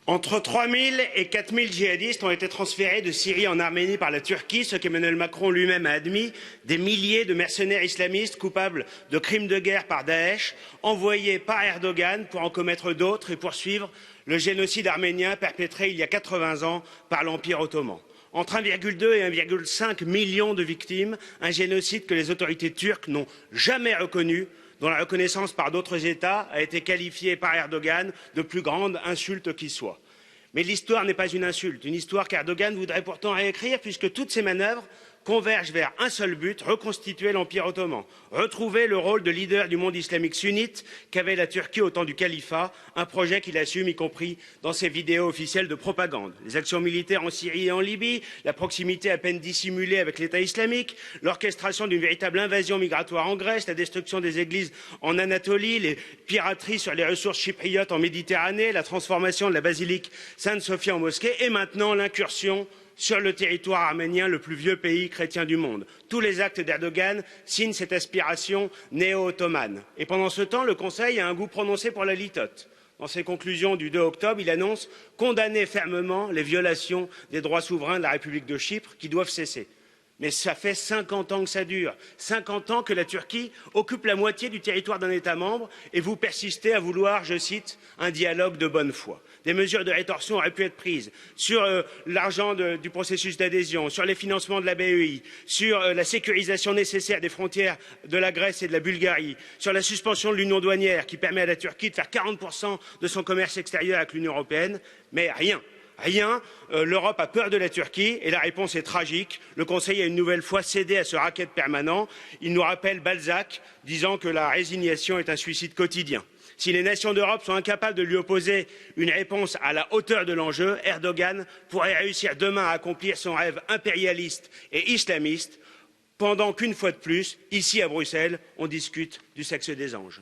Entre 3000 et 4000 djihadistes ont été transférés de Syrie en Arménie par la Turquie, ce qu'Emmanuel Macron lui-même a admis. Des milliers de mercenaires islamistes coupables de crimes de guerre par Daesh, envoyés par Erdogan pour en commettre d'autres et poursuivre le génocide arménien perpétré il y a 80 ans par l'Empire ottoman. Entre 1,2 et 1,5 million de victimes, un génocide que les autorités turques n'ont jamais reconnu, dont la reconnaissance par d'autres États a été qualifiée par Erdogan de plus grande insulte qui soit. Mais l'histoire n'est pas une insulte, une histoire qu'Erdogan voudrait pourtant réécrire, puisque toutes ces manœuvres convergent vers un seul but, reconstituer l'Empire ottoman, retrouver le rôle de leader du monde islamique sunnite qu'avait la Turquie au temps du califat, un projet qu'il assume, y compris dans ses vidéos officielles de propagande. Les actions militaires en Syrie et en Libye, la proximité à peine dissimulée avec l'État islamique, l'orchestration d'une véritable invasion migratoire en Grèce, la destruction des églises en Anatolie, les pirateries sur les ressources chypriotes en Méditerranée, la transformation de la basilique Sainte-Sophie en mosquée et maintenant l'incursion sur le territoire arménien, le plus vieux pays chrétien du monde. Tous les actes d'Erdogan signent cette aspiration néo-ottomane. Et pendant ce temps, le Conseil a un goût prononcé pour la litote. Dans ses conclusions du 2 octobre, il annonce condamner fermement les violations des droits souverains de la République de Chypre qui doivent cesser. Mais ça fait 50 ans que ça dure, 50 ans que la Turquie occupe la moitié du territoire d'un État membre et vous persistez à vouloir, je cite, un dialogue de bonne foi. Des mesures de rétorsion auraient pu être prises sur l'argent du processus d'adhésion, sur les financements de la BEI, sur la sécurisation nécessaire des frontières de la Grèce et de la Bulgarie, sur la suspension de l'union douanière qui permet à la Turquie de faire 40% de son commerce extérieur avec l'Union européenne, mais rien. Rien, l'Europe a peur de la Turquie et la réponse est tragique. Le Conseil a une nouvelle fois cédé à ce racket permanent. Il nous rappelle Balzac disant que la résignation est un suicide quotidien. Si les nations d'Europe sont incapables de lui opposer une réponse à la hauteur de l'enjeu, Erdogan pourrait réussir demain à accomplir son rêve impérialiste et islamiste pendant qu'une fois de plus, ici à Bruxelles, on discute du sexe des anges.